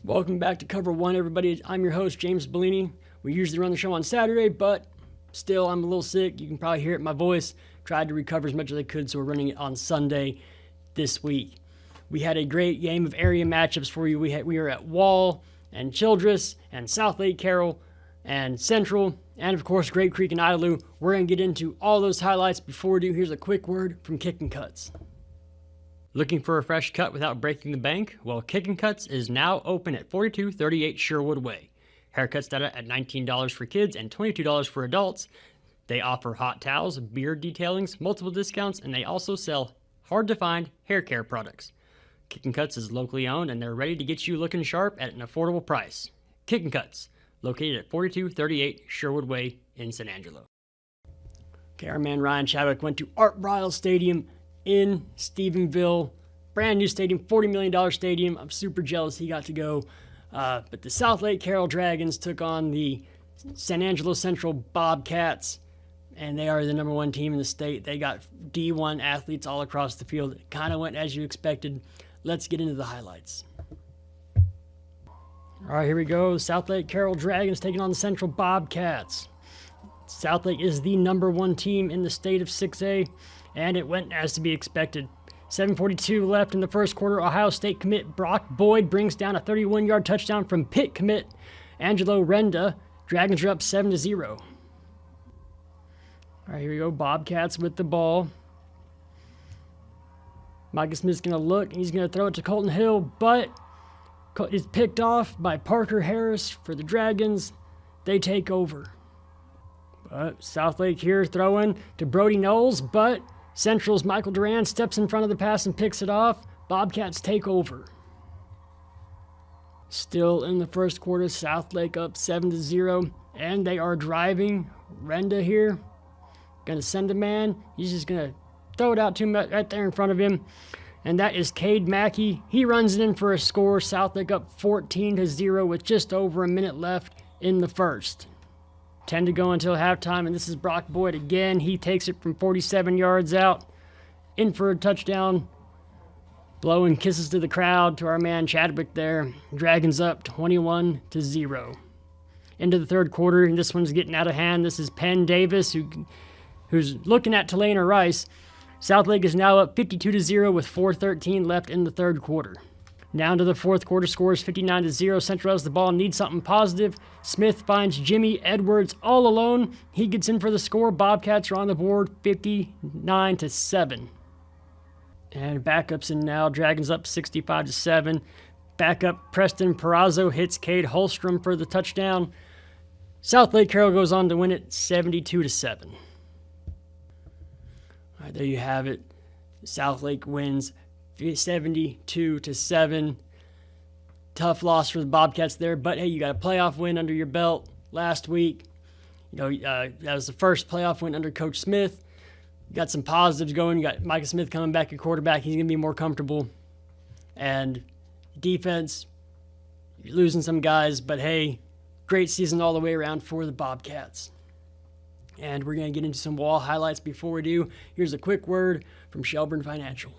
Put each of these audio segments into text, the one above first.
Welcome back to Cover 1, everybody. I'm your host, James Bouligny. We usually run the show on Saturday, but still, I'm a little sick. You can probably hear it in my voice. Tried to recover as much as I could, so we're running it on Sunday this week. We had a great game of area matchups for you. We were at Wall and Childress and Southlake Carroll and Central, and of course, Grape Creek and Idalou. We're going to get into all those highlights. Before we do, here's a quick word from Kickin' Cuts. Looking for a fresh cut without breaking the bank? Well, Kickin' Cuts is now open at 4238 Sherwood Way. Haircuts start at $19 for kids and $22 for adults. They offer hot towels, beard detailings, multiple discounts, and they also sell hard-to-find hair care products. Kickin' Cuts is locally owned, and they're ready to get you looking sharp at an affordable price. Kickin' Cuts, located at 4238 Sherwood Way in San Angelo. Okay, our man Ryan Chadwick went to Art Briles Stadium in Stephenville. Brand new stadium, $40 million stadium. I'm super jealous he got to go. But the Southlake Carroll Dragons took on the San Angelo Central Bobcats, and they are the number one team in the state. They got D1 athletes all across the field. It kind of went as you expected. Let's get into the highlights. All right, here we go. Southlake Carroll Dragons taking on the Central Bobcats. Southlake is the number one team in the state of 6A, and it went as to be expected. 7:42 left in the first quarter. Ohio State commit Brock Boyd brings down a 31-yard touchdown from Pitt commit Angelo Renda. Dragons are up 7-0. All right, here we go. Bobcats with the ball. Micah Smith's going to look, and he's going to throw it to Colton Hill, but it's picked off by Parker Harris for the Dragons. They take over. But Southlake here throwing to Brody Knowles, but Central's Michael Duran steps in front of the pass and picks it off. Bobcats take over. Still in the first quarter, Southlake up 7-0, and they are driving. Renda here, going to send a man. He's just going to throw it out to him right there in front of him, and that is Cade Mackey. He runs it in for a score. Southlake up 14-0 with just over a minute left in the first. 10 to go until halftime, and this is Brock Boyd again. He takes it from 47 yards out, in for a touchdown. Blowing kisses to the crowd to our man Chadwick there. Dragons up 21-0. Into the third quarter, and this one's getting out of hand. This is Penn Davis, who's looking at Talena Rice. Southlake is now up 52-0 with 4:13 left in the third quarter. Down to the fourth quarter, scores 59-0. Central has the ball, needs something positive. Smith finds Jimmy Edwards all alone. He gets in for the score. Bobcats are on the board, 59-7. And backups in now. Dragons up 65-7. Backup Preston Perazzo hits Cade Holstrom for the touchdown. Southlake Carroll goes on to win it 72-7. All right, there you have it. Southlake wins 72-7. Tough loss for the Bobcats there, but hey, you got a playoff win under your belt last week. That was the first playoff win under Coach Smith. You got some positives going. You got Micah Smith coming back at quarterback. He's going to be more comfortable. And defense, you're losing some guys, but hey, great season all the way around for the Bobcats. And we're going to get into some Wall highlights. Before we do, here's a quick word from Shelburne Financial.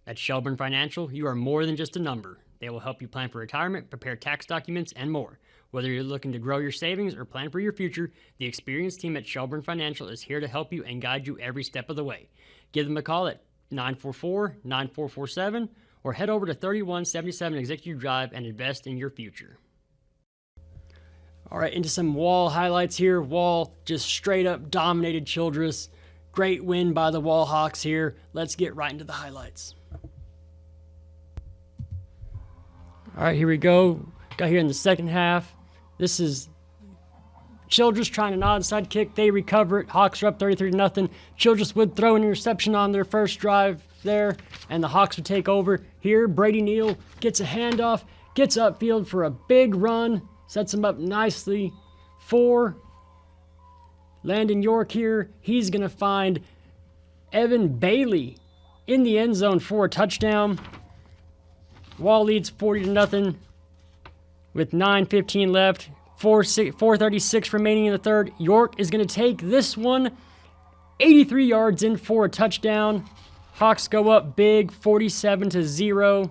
At Shelburne Financial, you are more than just a number. They will help you plan for retirement, prepare tax documents, and more. Whether you're looking to grow your savings or plan for your future, the experienced team at Shelburne Financial is here to help you and guide you every step of the way. Give them a call at 944-9447 or head over to 3177 Executive Drive and invest in your future. All right, into some Wall highlights here. Wall just straight up dominated Childress. Great win by the Wall Hawks here. Let's get right into the highlights. All right, here we go. Got here in the second half. This is Childress trying an onside kick. They recover it. Hawks are up 33-0. Childress would throw an interception on their first drive there, and the Hawks would take over. Here, Brady Neal gets a handoff, gets upfield for a big run, sets him up nicely for Landon York here. He's going to find Evan Bailey in the end zone for a touchdown. Wall leads 40-0 with 9:15 left. 4:36 remaining in the third. York is going to take this one 83 yards in for a touchdown. Hawks go up big, 47-0.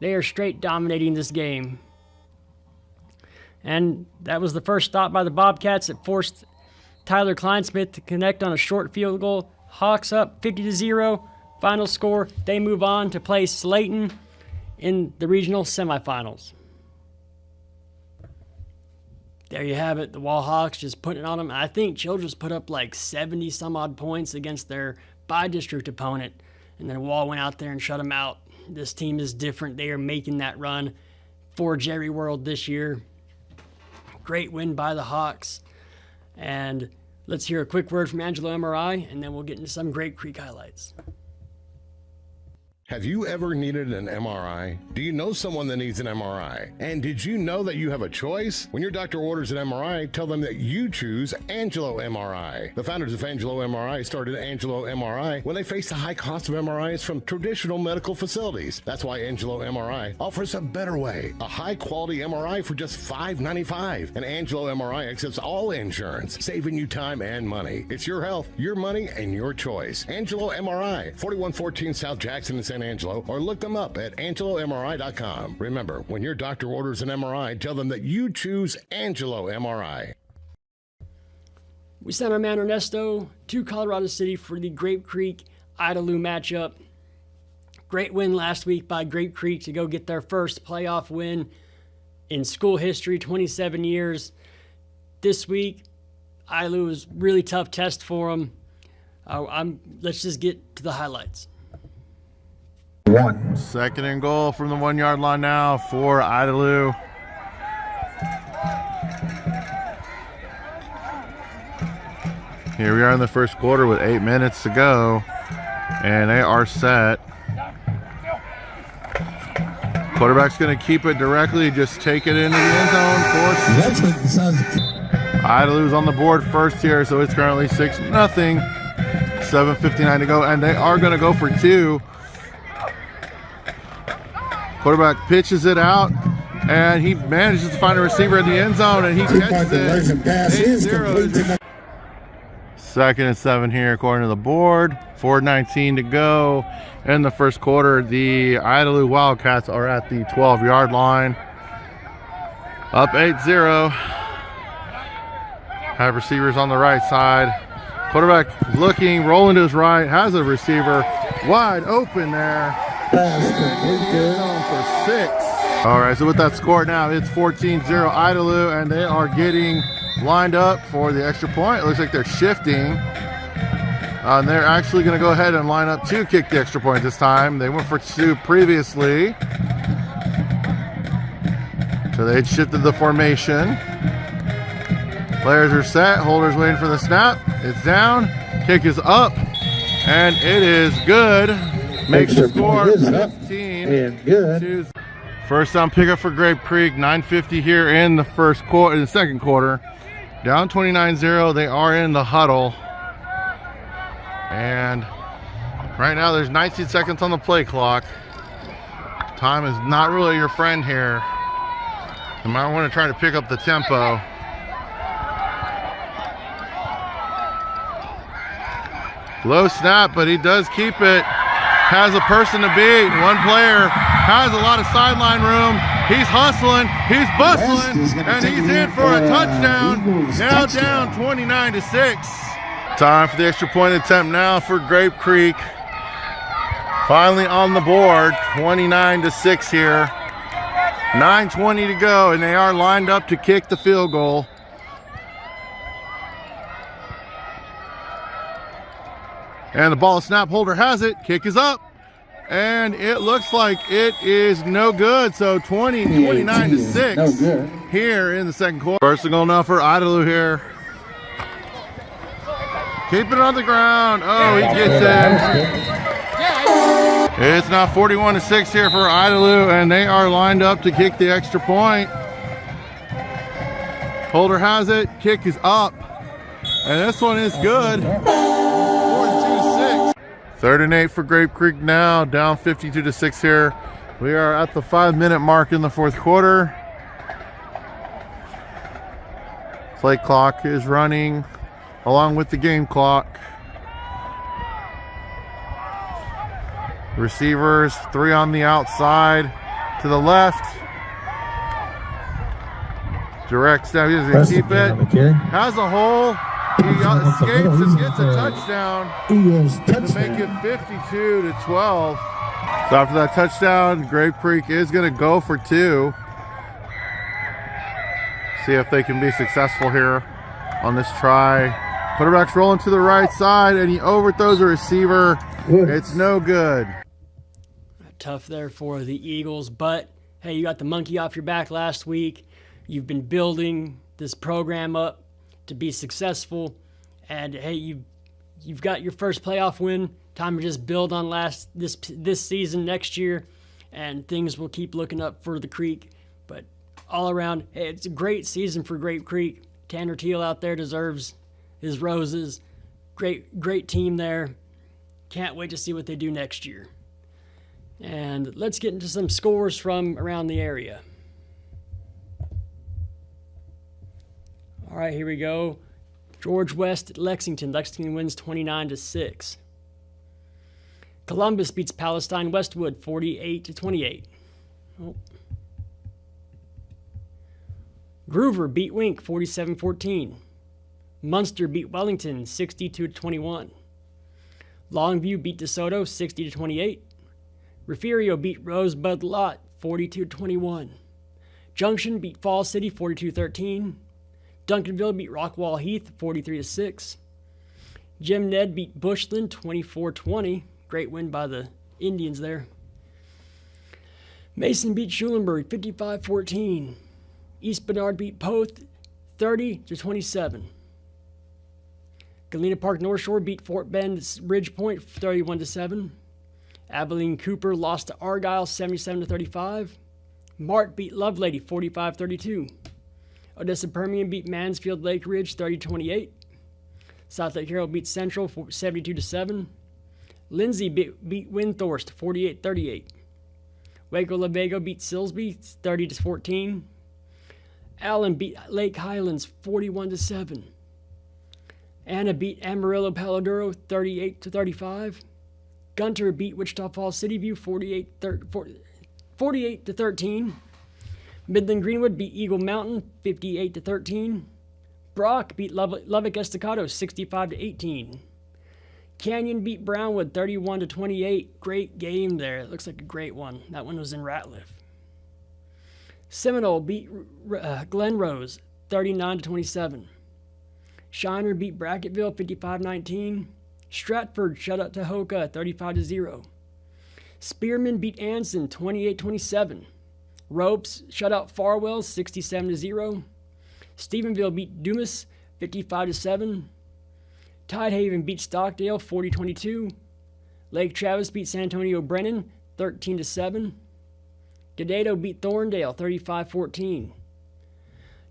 They are straight dominating this game. And that was the first stop by the Bobcats that forced Tyler Kleinsmith to connect on a short field goal. Hawks up 50-0. Final score, they move on to play Slayton in the regional semifinals. There you have it. The Wall Hawks just putting it on them. I think Childress put up like 70 some odd points against their by-district opponent. And then Wall went out there and shut them out. This team is different. They are making that run for Jerry World this year. Great win by the Hawks. And let's hear a quick word from Angelo MRI, and then we'll get into some Grape Creek highlights. Have you ever needed an MRI? Do you know someone that needs an MRI? And did you know that you have a choice? When your doctor orders an MRI, tell them that you choose Angelo MRI. The founders of Angelo MRI started Angelo MRI when they faced the high cost of MRIs from traditional medical facilities. That's why Angelo MRI offers a better way, a high-quality MRI for just $5.95. And Angelo MRI accepts all insurance, saving you time and money. It's your health, your money, and your choice. Angelo MRI, 4114 South Jackson in San Angelo, or look them up at angelomri.com. Remember, when your doctor orders an MRI, tell them that you choose Angelo MRI. We sent our man Ernesto to Colorado City for the Grape Creek Idalou matchup. Great win last week by Grape Creek to go get their first playoff win in school history, 27 years. This week, Idalou was a really tough test for them. Let's just get to the highlights. Second and goal from the 1 yard line now for Idalou. Here we are in the first quarter with 8 minutes to go, and they are set. Quarterback's going to keep it directly, just take it into the end zone for 6. Idalou's on the board first here, so it's currently 6-0. 7:59 to go, and they are going to go for 2. Quarterback pitches it out, and he manages to find a receiver in the end zone, and he catches it. 8-0. Second and 7 here according to the board. 4:19 to go in the first quarter. The Idalou Wildcats are at the 12-yard line. Up 8-0. Have receivers on the right side. Quarterback looking, rolling to his right, has a receiver wide open there. For 6. All right, so with that score now, it's 14-0 Idalou, and they are getting lined up for the extra point. It looks like they're shifting. And they're actually going to go ahead and line up to kick the extra point this time. They went for 2 previously. So they shifted the formation. Players are set. Holders waiting for the snap. It's down. Kick is up. And it is good. Makes the score 15-2. First down pickup for Grape Creek. 9:50 here in the second quarter. Down 29-0. They are in the huddle. And right now there's 19 seconds on the play clock. Time is not really your friend here. You might want to try to pick up the tempo. Low snap, but he does keep it. Has a person to beat. One player has a lot of sideline room. He's hustling, he's bustling, and he's in for a touchdown. Now down 29-6. Time for the extra point attempt now for Grape Creek. Finally on the board, 29-6 here. 9:20 to go, and they are lined up to kick the field goal. And the ball is snap, holder has it, kick is up, and it looks like it is no good. So 29-6 here in the second quarter. First and goal now for Idalou here. Keep it on the ground. Oh, he gets it. It's now 41-6 here for Idalou, and they are lined up to kick the extra point. Holder has it, kick is up, and this one is good. 3rd and 8 for Grape Creek now, down 52-6 here. We are at the 5-minute mark in the fourth quarter. Play clock is running along with the game clock. Receivers, 3 on the outside. to the left. Directs down. He's going to keep it. Has a hole. He escapes and gets a touchdown to make it 52-12. So after that touchdown, Grape Creek is going to go for 2. See if they can be successful here on this try. Quarterback's rolling to the right side, and he overthrows a receiver. It's no good. Tough there for the Eagles, but hey, you got the monkey off your back last week. You've been building this program up to be successful, and hey, you've got your first playoff win. Time to just build on this season next year, and things will keep looking up for the Creek. But all around, hey, it's a great season for Grape Creek. Tanner Teal out there deserves his roses. Great team there. Can't wait to see what they do next year. And let's get into some scores from around the area. All right, here we go. George West at Lexington. Lexington wins 29-6. Columbus beats Palestine Westwood 48-28. Oh. Groover beat Wink 47-14. Munster beat Wellington 62-21. Longview beat DeSoto 60-28. Refugio beat Rosebud Lot 42-21. Junction beat Fall City 42-13. Duncanville beat Rockwall Heath 43-6. Jim Ned beat Bushland 24-20. Great win by the Indians there. Mason beat Schulenburg 55-14. East Bernard beat Poth 30-27. Galena Park North Shore beat Fort Bend Ridge Point 31-7. Abilene Cooper lost to Argyle 77-35. Mart beat Lovelady 45-32. Odessa Permian beat Mansfield Lake Ridge 30-28. Southlake Carroll beat Central 72-7. Lindsay beat Windthorst 48-38. Waco Lavago beat Silsby 30-14. Allen beat Lake Highlands 41-7. Anna beat Amarillo Paladuro 38-35. Gunter beat Wichita Falls City View 48-13. Midland Greenwood beat Eagle Mountain 58-13. Brock beat Lubbock Estacado 65-18. Canyon beat Brownwood 31-28. Great game there. It looks like a great one. That one was in Ratliff. Seminole beat Glen Rose 39-27. Shiner beat Bracketville 55-19. Stratford shut out Tahoka 35-0. Spearman beat Anson 28-27. Ropes shut out Farwell 67-0. Stephenville beat Dumas 55-7. Tidehaven beat Stockdale 40-22. Lake Travis beat San Antonio Brennan 13-7. Gadeto beat Thorndale 35-14.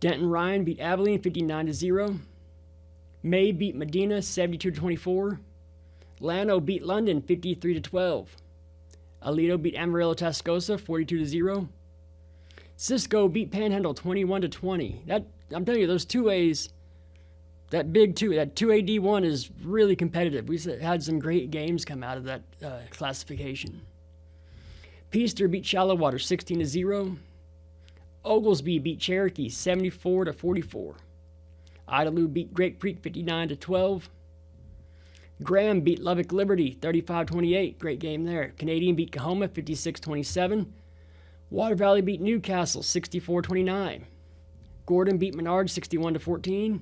Denton Ryan beat Abilene 59-0. May beat Medina 72-24. Llano beat London 53-12. Aledo beat Amarillo Tascosa 42-0. Cisco beat Panhandle 21-20. That I'm telling you, those 2As, that 2A D1 is really competitive. We had some great games come out of that classification. Peaster beat Shallowater 16-0. Oglesby beat Cherokee 74-44. Idalou beat Grape Creek 59-12. Graham beat Lubbock Liberty 35-28. Great game there. Canadian beat Cahoma 56-27. Water Valley beat Newcastle 64-29. Gordon beat Menard 61-14.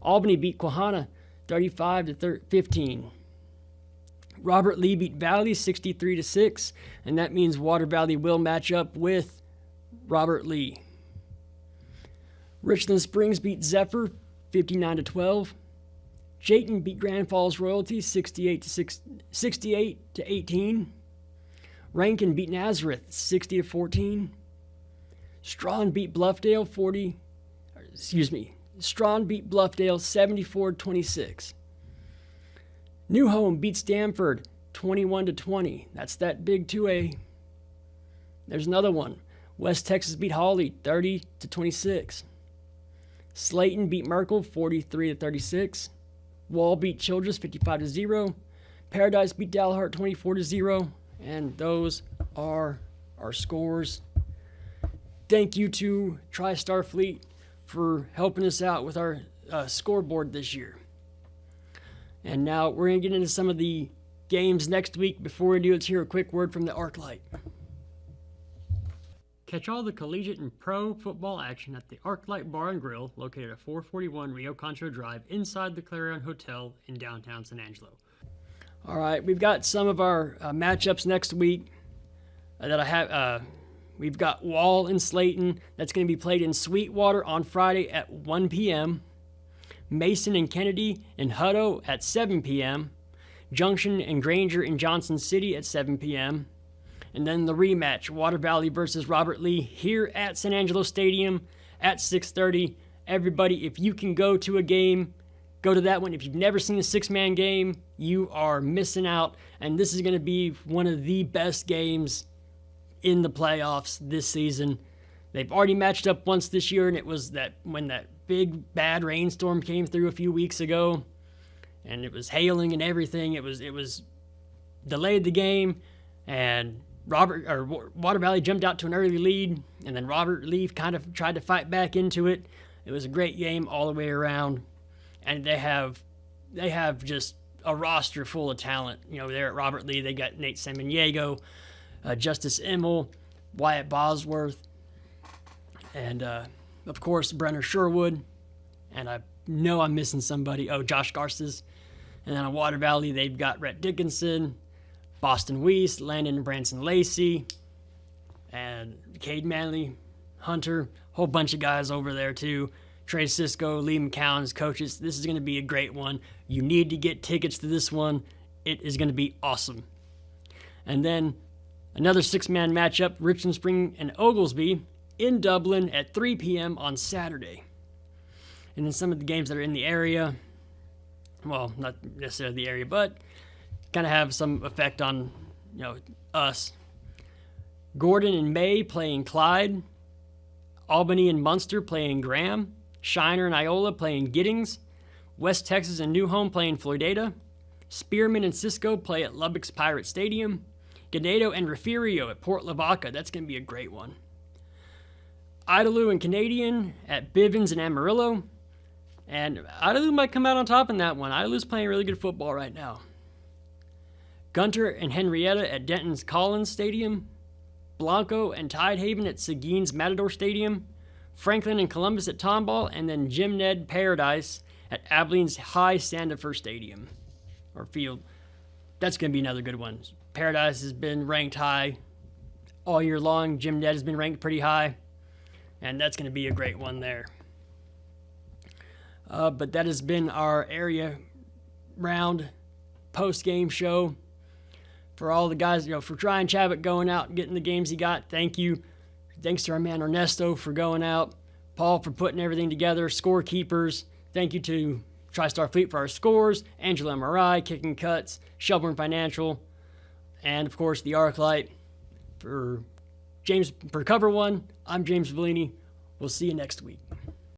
Albany beat Quahana 35-15. Robert Lee beat Valley 63-6, and that means Water Valley will match up with Robert Lee. Richland Springs beat Zephyr 59-12. Jayton beat Grand Falls Royalty 68-18. Rankin beat Nazareth 60-14. Strawn beat Bluffdale 74-26. New Home beat Stanford 21-20. That's that big 2A. There's another one. West Texas beat Hawley 30-26. Slayton beat Merkel 43-36. Wall beat Childress 55-0. Paradise beat Dalhart 24-0. And those are our scores. Thank you to TriStar Fleet for helping us out with our scoreboard this year. And now we're going to get into some of the games next week. Before we do, let's hear a quick word from the ArcLight. Catch all the collegiate and pro football action at the ArcLight Bar and Grill, located at 441 Rio Concho Drive, inside the Clarion Hotel in downtown San Angelo. All right, we've got some of our matchups next week that I have. We've got Wall and Slayton. That's going to be played in Sweetwater on Friday at 1 p.m. Mason and Kennedy in Hutto at 7 p.m. Junction and Granger in Johnson City at 7 p.m. And then the rematch, Water Valley versus Robert Lee, here at San Angelo Stadium at 6:30. Everybody, if you can go to a game, go to that one. If you've never seen a six-man game, you are missing out. And this is going to be one of the best games in the playoffs this season. They've already matched up once this year, and it was that when that big bad rainstorm came through a few weeks ago, and it was hailing and everything. It was delayed the game, and Water Valley jumped out to an early lead, and then Robert Lee kind of tried to fight back into it. It was a great game all the way around, and they have just a roster full of talent. You know, there at Robert Lee, they got Nate Samaniego, Justice Immel, Wyatt Bosworth, and of course Brenner Sherwood, and I know I'm missing somebody. Oh, Josh Garces. And then on Water Valley, they've got Rhett Dickinson, Boston Weiss, Landon and Branson Lacey, and Cade Manley, Hunter, whole bunch of guys over there too. Trey Cisco, Lee McCown as coaches. This is going to be a great one. You need to get tickets to this one. It is going to be awesome. And then another six-man matchup, Richland Spring and Oglesby in Dublin at 3 p.m. on Saturday. And then some of the games that are in the area, well, not necessarily the area, but kind of have some effect on, us. Gordon and May playing Clyde. Albany and Munster playing Graham. Shiner and Iola playing Giddings. West Texas and New Home playing Floydada. Spearman and Cisco play at Lubbock's Pirate Stadium. Ganado and Refugio at Port Lavaca. That's going to be a great one. Idalou and Canadian at Bivens and Amarillo. And Idalou might come out on top in that one. Idalou's playing really good football right now. Gunter and Henrietta at Denton's Collins Stadium. Blanco and Tidehaven at Seguin's Matador Stadium. Franklin and Columbus at Tomball. And then Jim Ned Paradise at Abilene's High Sandifer Stadium. Or field. That's going to be another good one. Paradise has been ranked high all year long. Jim Ned has been ranked pretty high. And that's going to be a great one there. But that has been our area round post-game show. For all the guys, for Ryan Chabot going out and getting the games he got, thank you. Thanks to our man Ernesto for going out. Paul for putting everything together. Scorekeepers, thank you to TriStar Fleet for our scores. Angela MRI, Kicking Cuts, Shelburne Financial, and of course the ArcLight. For Cover1, I'm James Bouligny. We'll see you next week.